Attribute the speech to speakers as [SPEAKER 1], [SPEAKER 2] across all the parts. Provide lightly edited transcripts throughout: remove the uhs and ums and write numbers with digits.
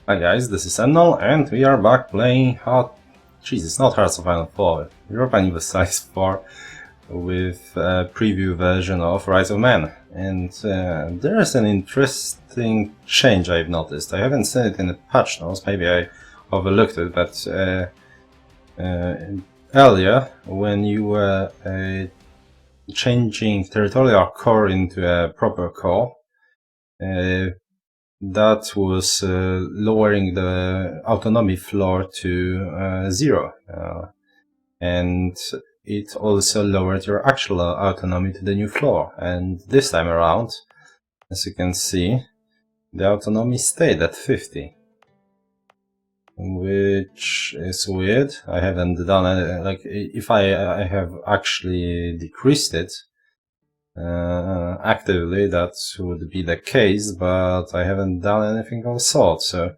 [SPEAKER 1] Hi guys, this is Emnel, and we are back playing it's not Hearts of Iron 4, Europa Universalis 4 with a preview version of Rise of Man. And there is an interesting change I've noticed. I haven't seen it in the patch notes, maybe I overlooked it, but earlier when you were changing territorial core into a proper core, that was lowering the autonomy floor to 0. And it also lowered your actual autonomy to the new floor. And this time around, as you can see, the autonomy stayed at 50. Which is weird. I haven't done it. Like, if I have actually decreased it, actively, that would be the case, but I haven't done anything of the sort, so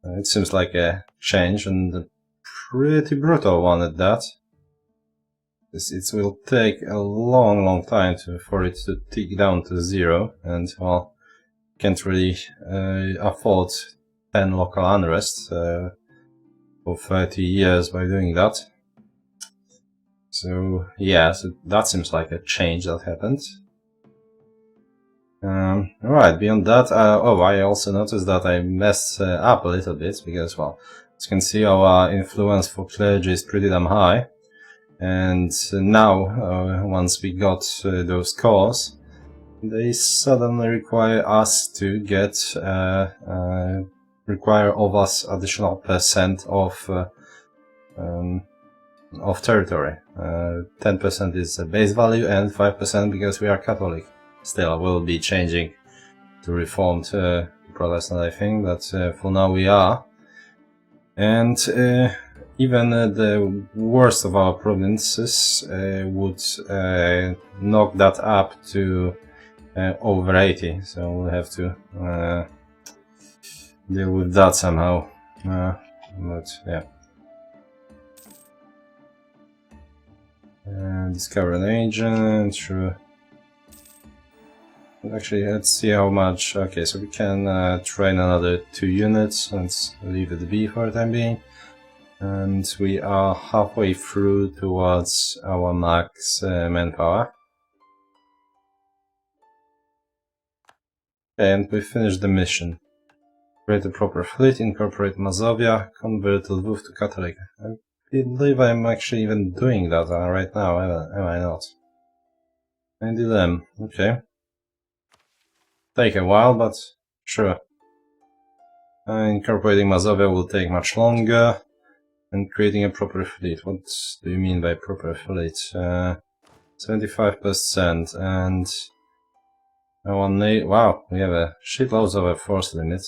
[SPEAKER 1] it seems like a change, and a pretty brutal one at that. It will take a long time for it to tick down to 0, and well, can't really afford 10 local unrest for 30 years by doing that. So yeah, so that seems like a change that happened. Alright, beyond that, I also noticed that I messed up a little bit, because, well, as you can see, our influence for clergy is pretty damn high. And now, once we got those cores, they suddenly require us to require of us additional percent of territory. 10% is a base value, and 5% because we are Catholic. Still, we'll be changing to Reformed Protestant, I think, but for now we are. And even the worst of our provinces would knock that up to over 80, so we'll have to deal with that somehow. But yeah. Discover an agent, sure. Actually, let's see how much. Okay, so we can train another 2 units. Let's leave it be for the time being. And we are halfway through towards our max manpower. And we finished the mission. Create a proper fleet, incorporate Mazovia, convert Lvov to Catholic. I believe I'm actually even doing that right now, am I not? And dilemma, okay. Take a while, but sure. Incorporating Mazovia will take much longer. And creating a proper fleet. What do you mean by proper fleet? 75%, and wow, we have a shitloads of a force limit.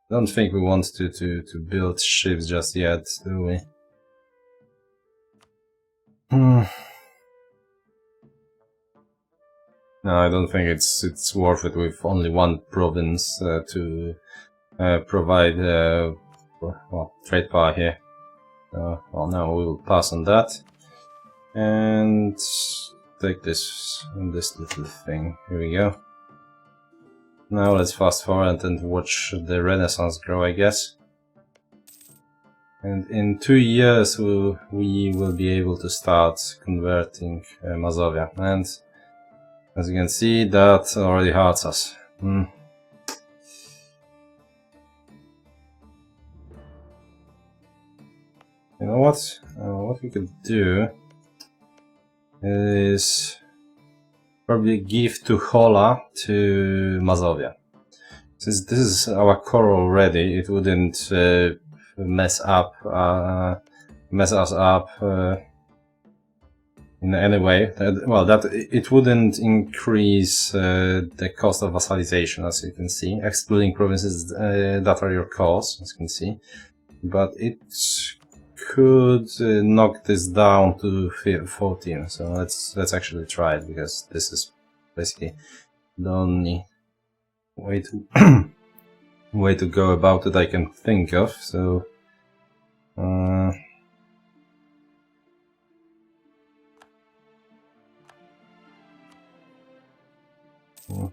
[SPEAKER 1] Don't think we want to build ships just yet, do we? No, I don't think it's worth it with only one province to provide well, trade power here. Well, now we will pass on that and take this little thing. Here we go. Now let's fast forward and watch the Renaissance grow, I guess. And in 2 years we will be able to start converting Mazovia. And as you can see, that already hurts us. You know what? What we could do is probably give to Hola to Mazovia. Since this is our core already, it wouldn't mess us up in any way. Well, that it wouldn't increase the cost of vasallization, as you can see, excluding provinces that are your cores, as you can see. But it could knock this down to 14. So let's actually try it, because this is basically the only way to go about it I can think of. So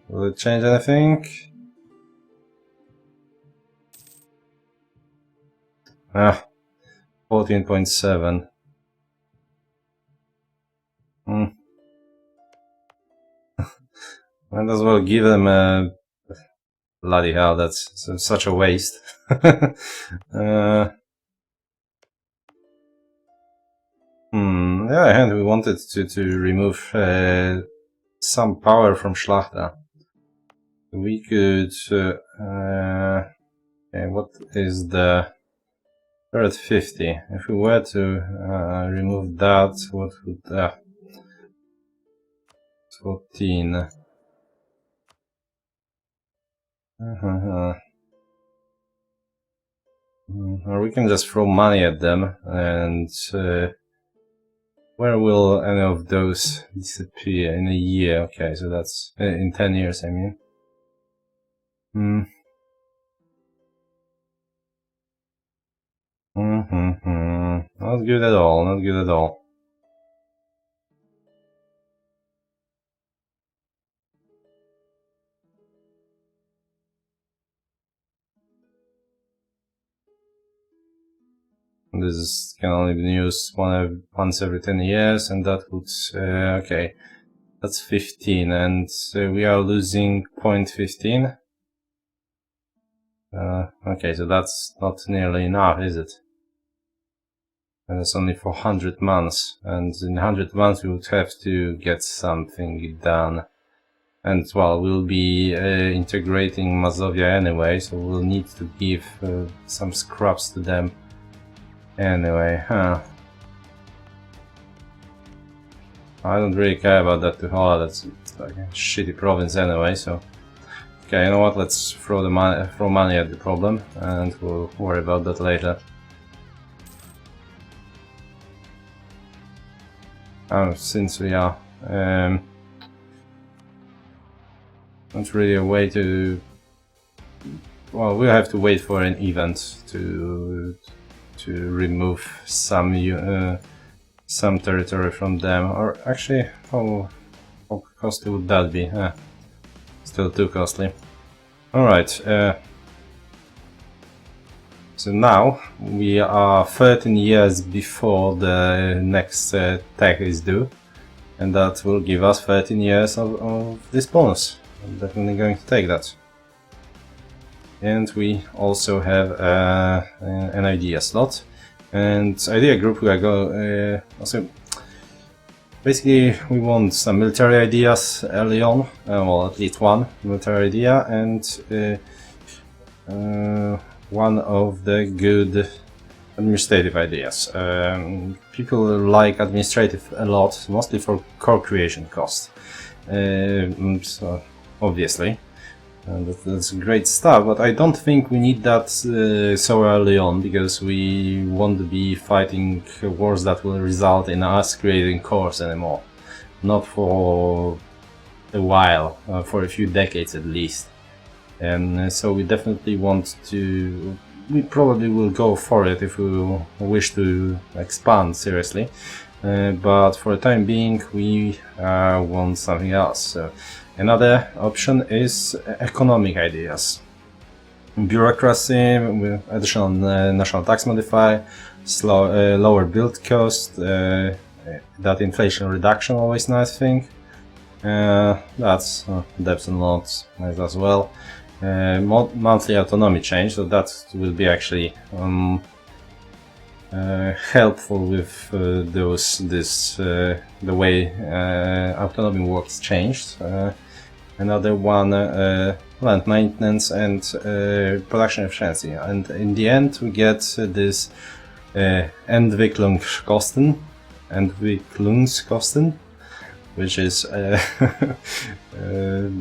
[SPEAKER 1] will it change anything? 14.7. Might as well give them a... Bloody hell, that's such a waste. Yeah, and we wanted to remove some power from Schlachter. We could... okay, what is the... We're at 50. If we were to remove that, what would... 14. Or we can just throw money at them, and where will any of those disappear? In a year? Okay, so that's in 10 years, I mean. Not good at all, not good at all. This can only be used once every 10 years, and that would... okay, that's 15, and we are losing 0.15. Okay, so that's not nearly enough, is it? And it's only for 100 months, and in 100 months we would have to get something done. And, well, we'll be integrating Mazovia anyway, so we'll need to give some scraps to them anyway, I don't really care about that too hard. It's like a shitty province anyway, so... Okay, you know what, let's throw money at the problem, and we'll worry about that later. Since we are... not really a way to... Well, we'll have to wait for an event to remove some territory from them. Or actually, how costly would that be? Still too costly. Alright, so now we are 13 years before the next tech is due, and that will give us 13 years of this bonus. I'm definitely going to take that. And we also have an idea slot, and idea group we are also... Basically, we want some military ideas early on, well, at least one military idea, and one of the good administrative ideas. People like administrative a lot, mostly for core creation cost. So, obviously, that's great stuff, but I don't think we need that so early on, because we won't be fighting wars that will result in us creating cores anymore. Not for a while, for a few decades at least. And so we definitely want to... We probably will go for it if we wish to expand seriously. But for the time being, we want something else. So another option is economic ideas. Bureaucracy, with additional national tax modifier, lower build cost, that inflation reduction, always nice thing. That's debts and loans nice as well. Monthly autonomy change, so that will be actually helpful with the way autonomy works changed. Another one, land maintenance and production efficiency, and in the end we get this Entwicklungskosten, which is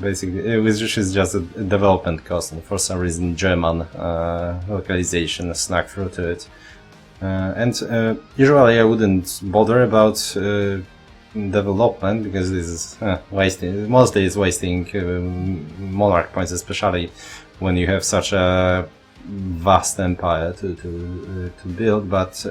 [SPEAKER 1] basically, which is just a development cost, and for some reason German localization snuck through to it. Usually I wouldn't bother about development, because this is wasting. Mostly it's wasting monarch points, especially when you have such a vast empire to build. But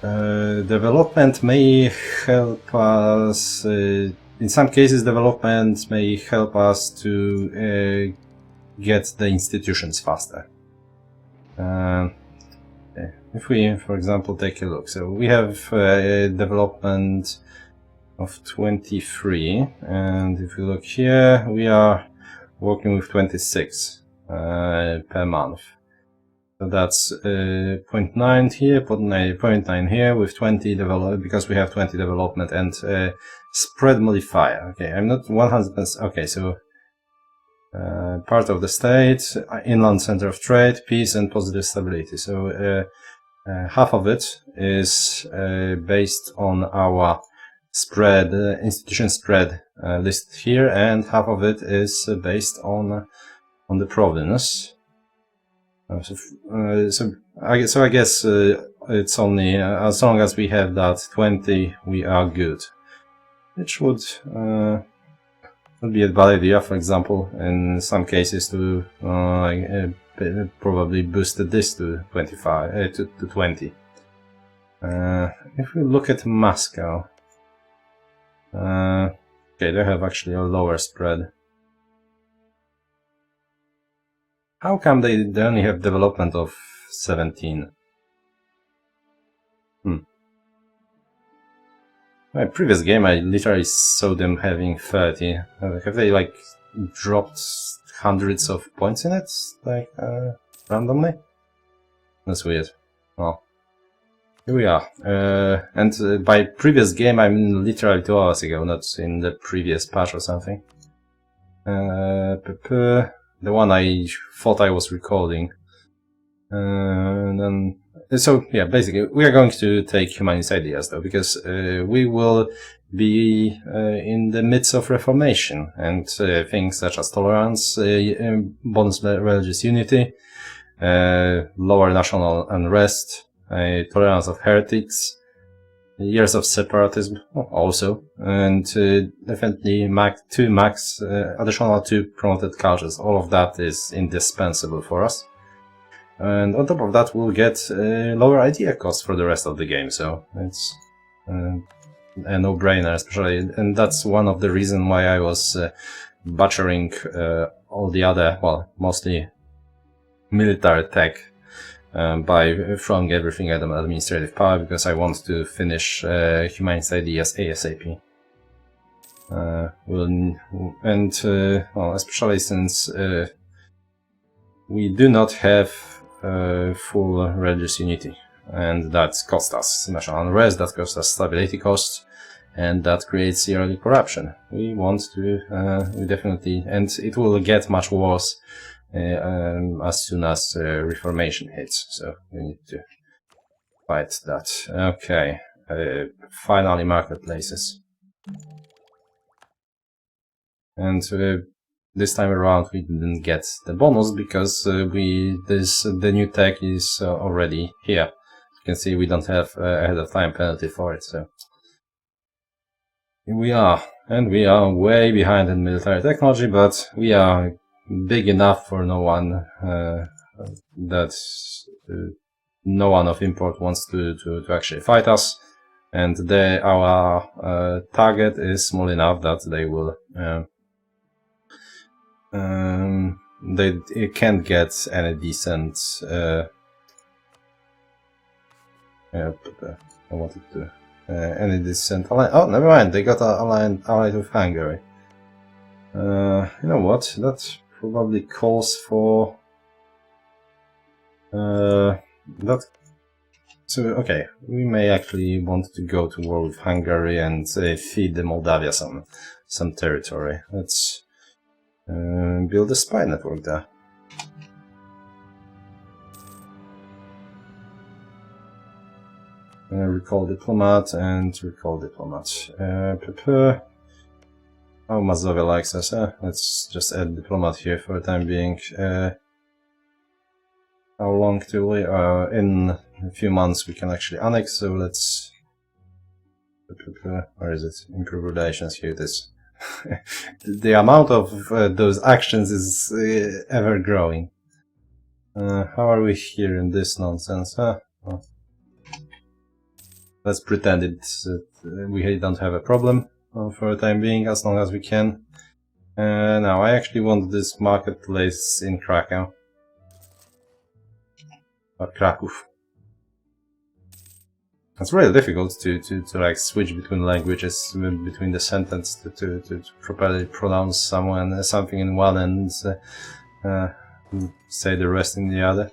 [SPEAKER 1] development may help us. In some cases, development may help us to get the institutions faster. If we, for example, take a look, so we have development of 23, and if you look here, we are working with 26 per month. So that's 0.9 here, 0.9 here with 20 develop, because we have 20 development and spread modifier. Okay, I'm not 100%. Okay, so part of the state, inland center of trade, peace and positive stability. So half of it is based on our spread, institution spread listed here, and half of it is based on the province. So I guess it's only as long as we have that 20, we are good. Which would be a bad idea, for example, in some cases to probably boost this to 25 to 20. If we look at Moscow, okay, they have actually a lower spread. How come they only have development of 17? My previous game, I literally saw them having 30. Have they like dropped hundreds of points in it, like randomly? That's weird. Well, here we are. And by previous game, I mean literally 2 hours ago, not in the previous patch or something. The one I thought I was recording. So yeah, basically we are going to take humanist ideas though, because we will be in the midst of reformation, and things such as tolerance, bonus religious unity, lower national unrest, tolerance of heretics, years of separatism also, and definitely additional 2 promoted cultures. All of that is indispensable for us. And on top of that, we'll get lower idea costs for the rest of the game, so it's a no-brainer, especially, and that's one of the reasons why I was butchering all the other, well, mostly military tech, by throwing everything at administrative power, because I want to finish humanist ideas ASAP. Well, especially since we do not have full religious unity, and that costs us national unrest, that costs us stability costs, and that creates yearly corruption. We want to, we definitely, and it will get much worse as soon as reformation hits, so we need to fight that. Okay, finally marketplaces. And this time around we didn't get the bonus because the new tech is already here. You can see we don't have ahead of time penalty for it, so here we are. And we are way behind in military technology, but we are big enough for no one that no one of import wants to actually fight us, and our target is small enough that they will they can't get any decent I wanted to any decent ally. Oh, never mind, they got allied with Hungary. You know what, that probably calls for that. So okay, we may actually want to go to war with Hungary and feed the Moldavia some territory. Let's build a spy network there. Recall diplomat and recall diplomat. Oh, Mazovia likes us. Let's just add diplomat here for the time being. How long till we are? In a few months we can actually annex, so let's... Where is it? Improve relations, here it is. The amount of those actions is ever growing. How are we here in this nonsense? Oh. Let's pretend we don't have a problem for the time being, as long as we can. Now, I actually want this marketplace in Krakow. Or Kraków. It's really difficult to like switch between languages, between the sentence to properly pronounce something in one and say the rest in the other.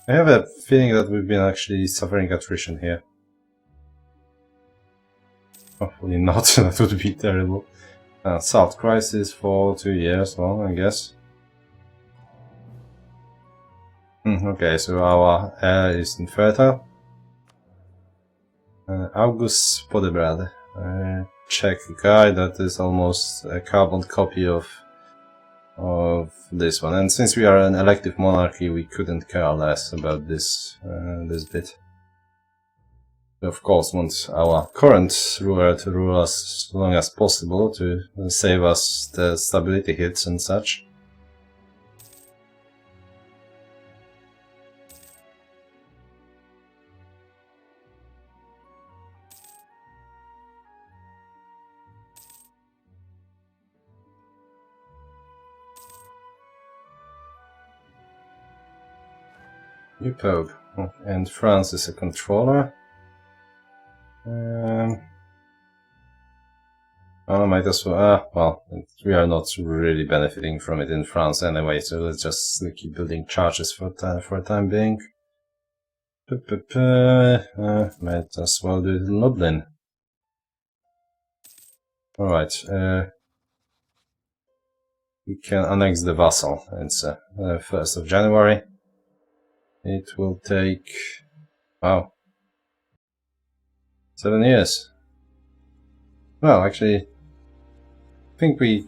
[SPEAKER 1] I have a feeling that we've been actually suffering attrition here. Hopefully not, that would be terrible. Salt crisis for 2 years, well, I guess. Okay, so our air is infertile. August Podebrad. Czech guy that is almost a carbon copy of this one. And since we are an elective monarchy, we couldn't care less about this this bit. We of course want our current ruler to rule us as long as possible to save us the stability hits and such. New Pope. And France is a controller. I might as well. Well, we are not really benefiting from it in France anyway, so let's just keep building charges for the time being. Might as well do it in Lublin. Alright, we can annex the vassal. It's 1st of January. It will take, wow, 7 years. Well, actually, I think we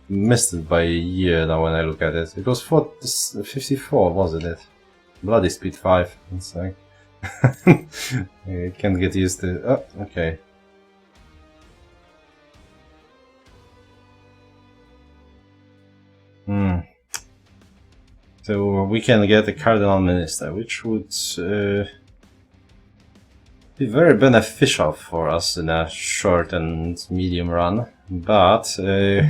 [SPEAKER 1] missed it by a year now when I look at it. It was 54, wasn't it? Bloody speed 5. It's like I can't get used to. Oh, okay. So we can get a cardinal minister, which would be very beneficial for us in a short and medium run, but we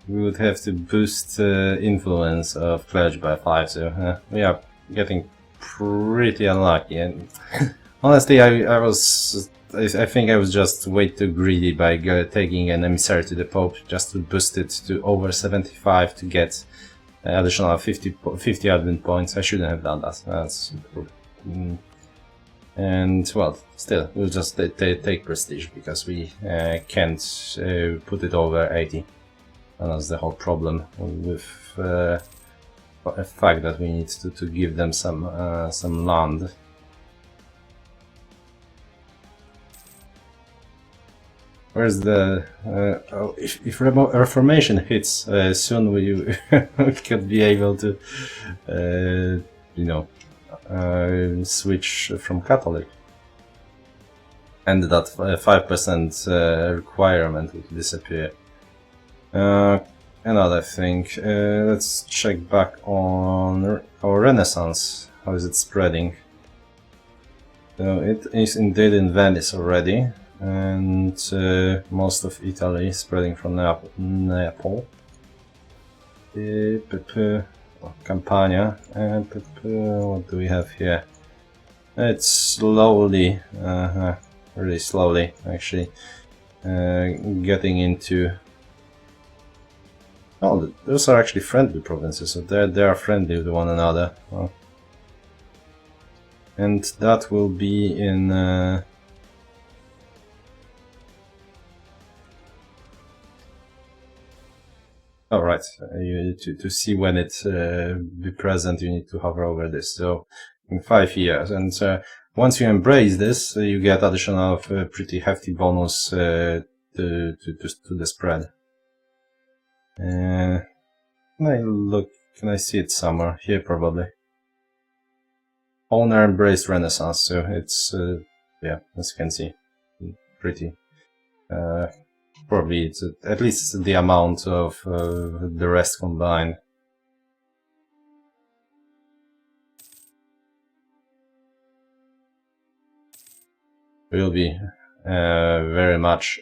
[SPEAKER 1] would have to boost influence of clergy by 5, so we are getting pretty unlucky. And honestly, I think I was just way too greedy by taking an emissary to the Pope just to boost it to over 75 to get additional 50 admin points. I shouldn't have done that. That's and well, still, we'll just take prestige because we can't put it over 80. And that's the whole problem with the fact that we need to give them some land. Where's the if Reformation hits soon, we could be able to you know, switch from Catholic, and that 5% requirement would disappear. Another thing, let's check back on our Renaissance. How is it spreading? So it is indeed in Venice already, and most of Italy spreading from Naples. Campania, and what do we have here? It's slowly, really slowly, actually, getting into. Oh, those are actually friendly provinces, so they are friendly with one another. Oh. And that will be in. Alright, to see when it be present, you need to hover over this. So in 5 years, and once you embrace this, you get additional pretty hefty bonus to the spread. Can I see it somewhere? Here probably. Owner embraced Renaissance, so it's yeah, as you can see, pretty. Probably it's at least the amount of the rest combined. We'll be very much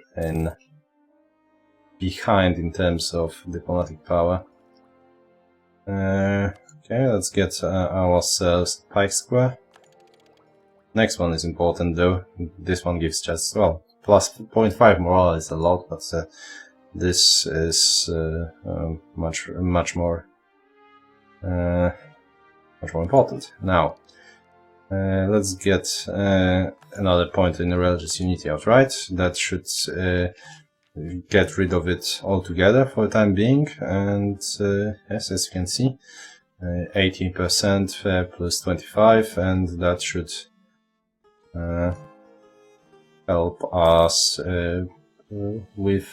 [SPEAKER 1] behind in terms of diplomatic power. Okay, let's get ourselves Pike Square. Next one is important though. This one gives just, well, plus 0.5 morale is a lot, but this is much more important. Now, let's get another point in the religious unity outright. That should get rid of it altogether for the time being. And yes, as you can see, 18% plus 25, and that should help us with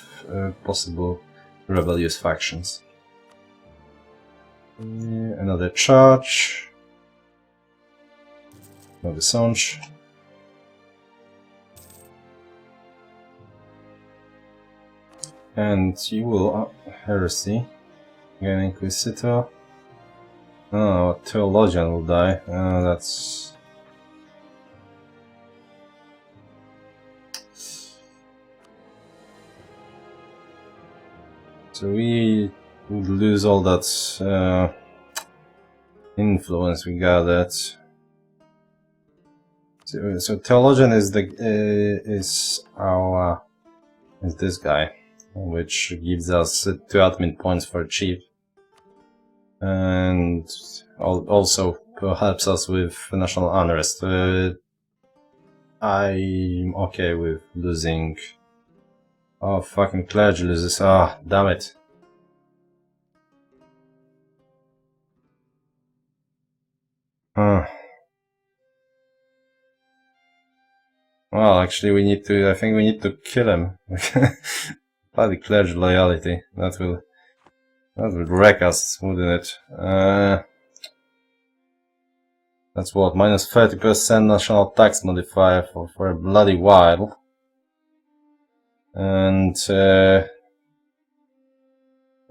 [SPEAKER 1] possible rebellious factions. Another charge. Another Songe. And you will heresy. Again, Inquisitor. Oh, Theologian will die. That's... So we would lose all that influence we gathered. So Theologian is the is this guy, which gives us 2 admin points for cheap, and also helps us with national unrest. I'm okay with losing. Oh, fucking clergy loses. Ah, damn it. Well, actually, I think we need to kill him. Bloody clergy loyalty. That would wreck us, wouldn't it? That's what, minus 30% national tax modifier for a bloody while. And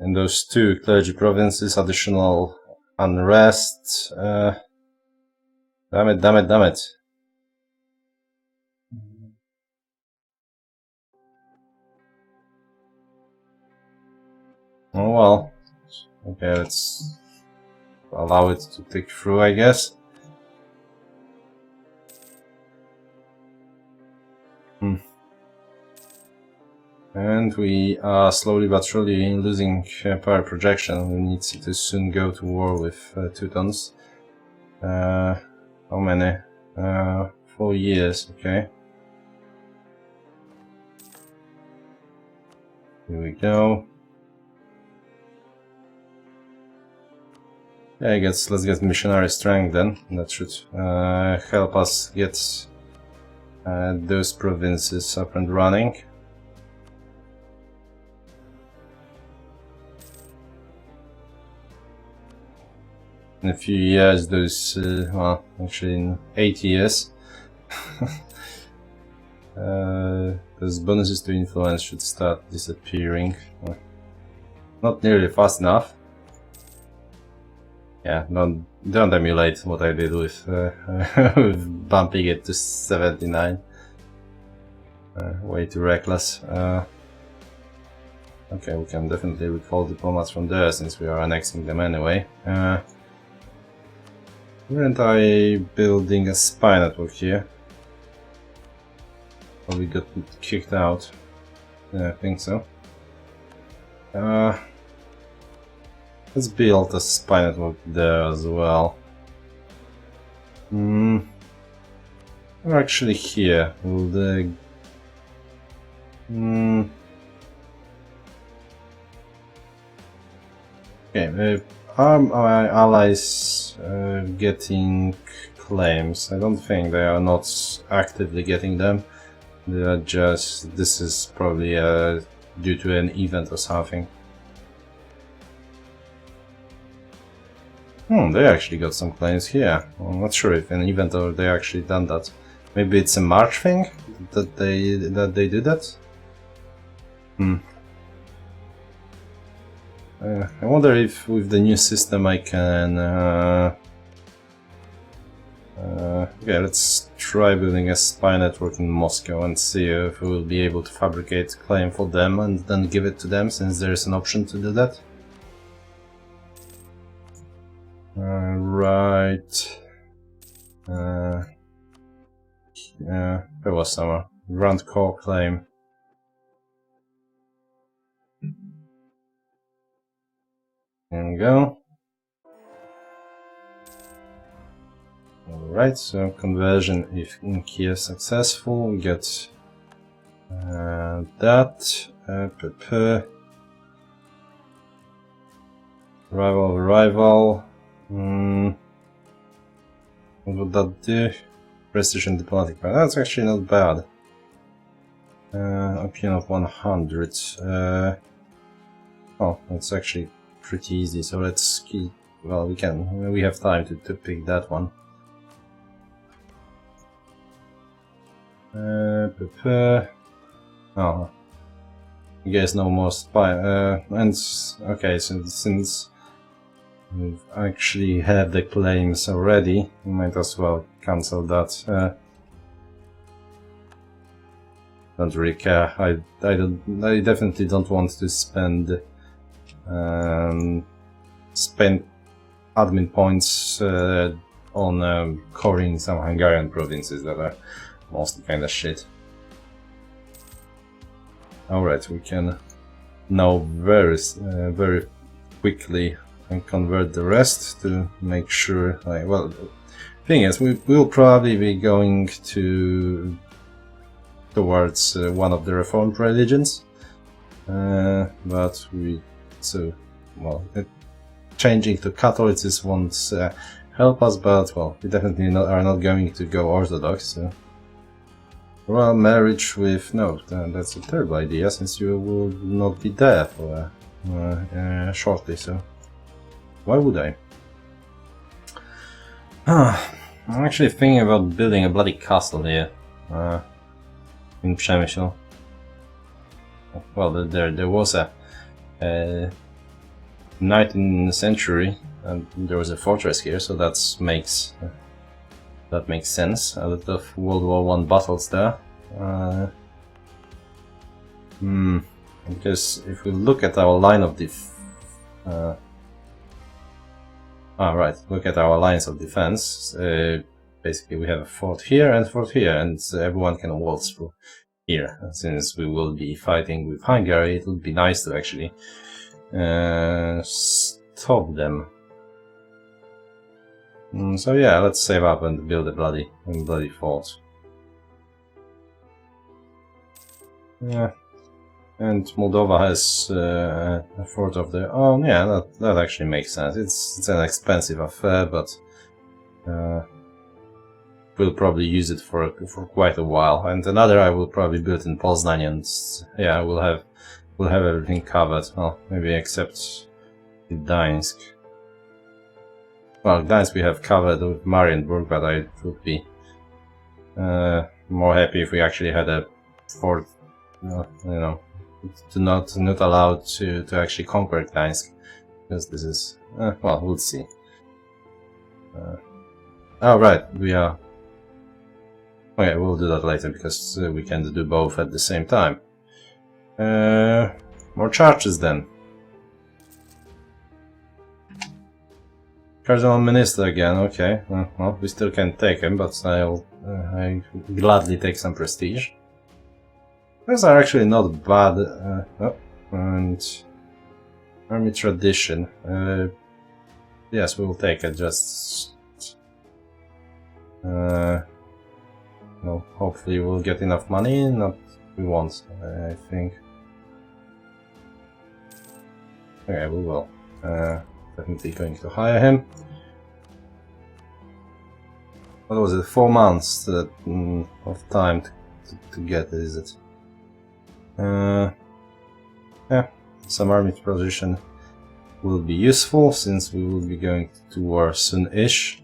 [SPEAKER 1] in those 2 clergy provinces, additional unrest. Damn it. Oh well. Okay, let's allow it to tick through, I guess. And we are slowly but surely losing power projection. We need to soon go to war with Teutons. How many? 4 years, okay. Here we go. Yeah, I guess let's get missionary strength then. That should help us get those provinces up and running. In a few years, those, well, actually in 8 years, those bonuses to influence should start disappearing. Not nearly fast enough. Yeah, don't emulate what I did with, with bumping it to 79. Way too reckless. Okay, we can definitely recall diplomats from there since we are annexing them anyway. Weren't I building a spy network here? Or we got kicked out? Yeah, I think so. Let's build a spy network there as well. We're actually here. Will the... Okay, are my allies getting claims? I don't think they are not actively getting them. They are just... this is probably due to an event or something. They actually got some claims here. I'm not sure if an event or they actually done that. Maybe it's a March thing that they do that. I wonder if with the new system I can... okay, let's try building a spy network in Moscow and see if we will be able to fabricate a claim for them and then give it to them, since there is an option to do that. Right. was our Grand Core claim. There we go. Alright, so conversion if in Kiev successful, we get that. Rival. What would that do? Prestige and diplomatic power. That's actually not bad. Opinion of 100. Oh, that's actually pretty easy. So let's keep. Well, we have time to pick that one. Oh, you guys know more spy. And okay, since we actually have the claims already, we might as well cancel that. Don't really care. I definitely don't want to spend admin points on coring some Hungarian provinces that are mostly kind of shit. Alright, we can now very quickly convert the rest to make sure. Well, thing is, we will probably be going towards one of the reformed religions, but changing to Catholicism won't help us. But well, we definitely are not going to go Orthodox. So. Well, marriage with... no, that's a terrible idea, since you will not be there for shortly, so... why would I? I'm actually thinking about building a bloody castle here. In Przemysl. Well, there was a 19th century, and there was a fortress here, so that makes sense. A lot of World War I battles there. Because if we look at our line of look at our lines of defense. Basically, we have a fort here, and everyone can waltz through here. Since we will be fighting with Hungary, it would be nice to actually stop them. So yeah, let's save up and build a bloody fort. Yeah, and Moldova has a fort of their own. Yeah, that actually makes sense. It's an expensive affair, but we'll probably use it for quite a while. And another I will probably build in Poznań, and yeah, we'll have everything covered. Well, maybe except Gdańsk. Well, Gdańsk we have covered with Marienburg, but I would be more happy if we actually had a fort, not allowed to actually conquer Gdańsk, because this is well, we'll see. Oh right, we are. Okay, we'll do that later because we can do both at the same time. More charges then. Cardinal Minister again, okay. Well, we still can't take him, but I'll gladly take some prestige. Those are actually not bad. And army tradition. Yes, we will take it. Just well, hopefully we'll get enough money. Not we won't. I think. Okay, we will. Definitely going to hire him. What was it? 4 months of time to get it, is it? Yeah, some army position will be useful since we will be going to war soon-ish.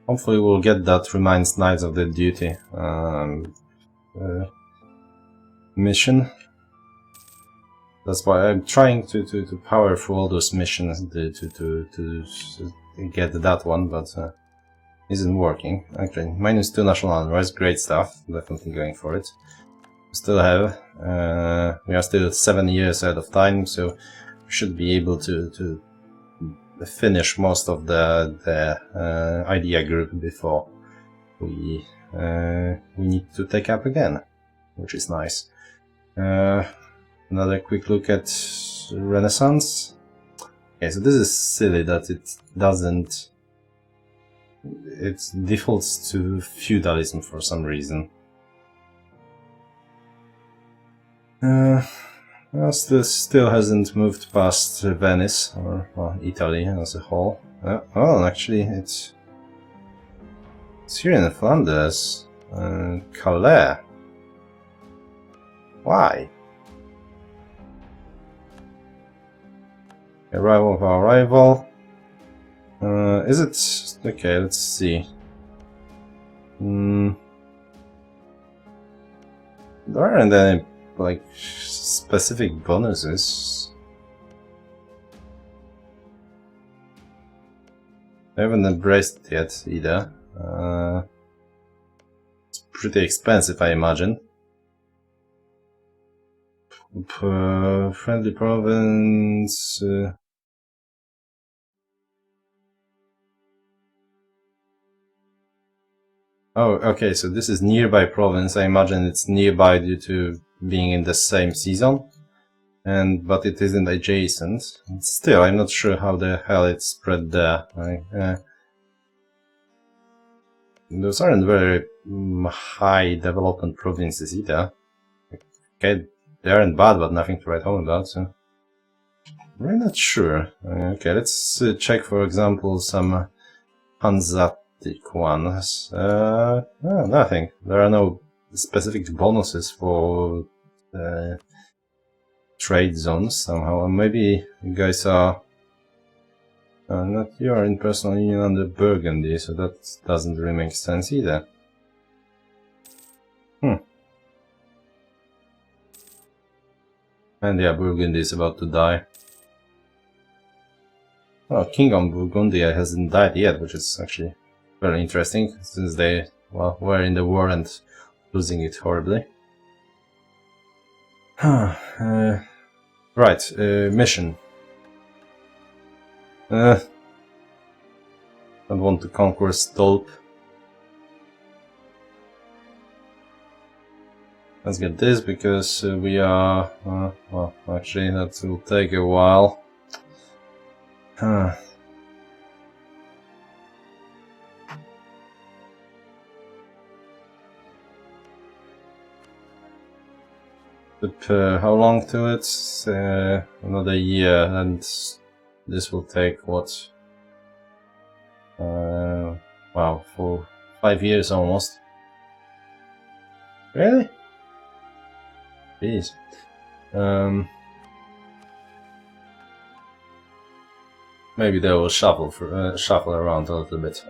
[SPEAKER 1] Hopefully we'll get that reminds Knights of the Duty mission. That's why I'm trying to power through all those missions to get that one, but isn't working. Actually, -2 national unrest, great stuff. Definitely going for it. We still have. We are still 7 years ahead of time, so we should be able to finish most of the idea group before we we need to take up again, which is nice. Another quick look at Renaissance. Okay, so this is silly that it doesn't... It defaults to feudalism for some reason. Well, still hasn't moved past Venice, or well, Italy as a whole. Oh, actually, it's here in Flanders. Calais. Why? Arrival of our rival. Is it... Okay, let's see. There aren't any, like, specific bonuses. I haven't embraced it yet, either. It's pretty expensive, I imagine. Friendly province... Oh, okay, so this is nearby province. I imagine it's nearby due to being in the same season. But it isn't adjacent. Still, I'm not sure how the hell it's spread there. Those aren't very high development provinces either. Okay, they aren't bad, but nothing to write home about, so... I'm not sure. Okay, let's check, for example, some Hanseatic ones. Oh, nothing. There are no specific bonuses for trade zones somehow. Maybe you guys are not... You are in personal union under Burgundy, so that doesn't really make sense either. And yeah, Burgundy is about to die. Well, King of Burgundy hasn't died yet, which is actually very interesting, since they, well, were in the war and losing it horribly. Right, mission. Don't want to conquer Stolp. Let's get this, because we are... well, actually, that will take a while. But how long till it's? Another year, and this will take what? Wow, for 5 years almost. Really? Jeez. Maybe they will shuffle around a little bit.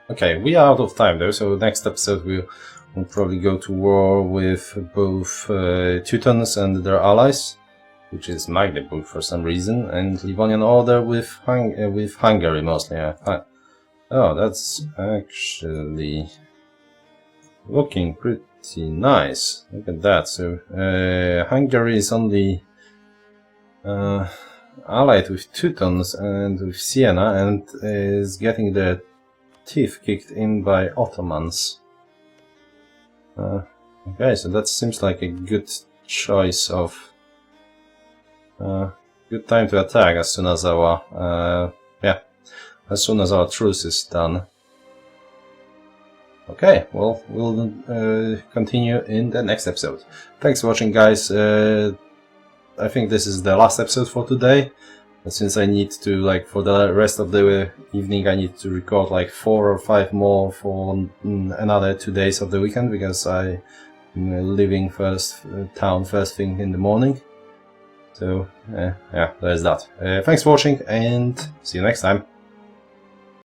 [SPEAKER 1] Okay, we are out of time though, so next episode we'll probably go to war with both Teutons and their allies, which is Magdeburg for some reason, and Livonian Order with Hungary mostly. Oh, that's actually looking pretty nice. Look at that. So Hungary is only allied with Teutons and with Siena, and is getting their teeth kicked in by Ottomans. Okay, so that seems like a good choice of good time to attack as soon as our as soon as our truce is done. Okay, well, we'll continue in the next episode. Thanks for watching, guys. I think this is the last episode for today, since I need to, like, for the rest of the evening, I need to record like 4 or 5 more for another 2 days of the weekend, because I'm leaving town first thing in the morning. So yeah, there's that. Thanks for watching, and see you next time.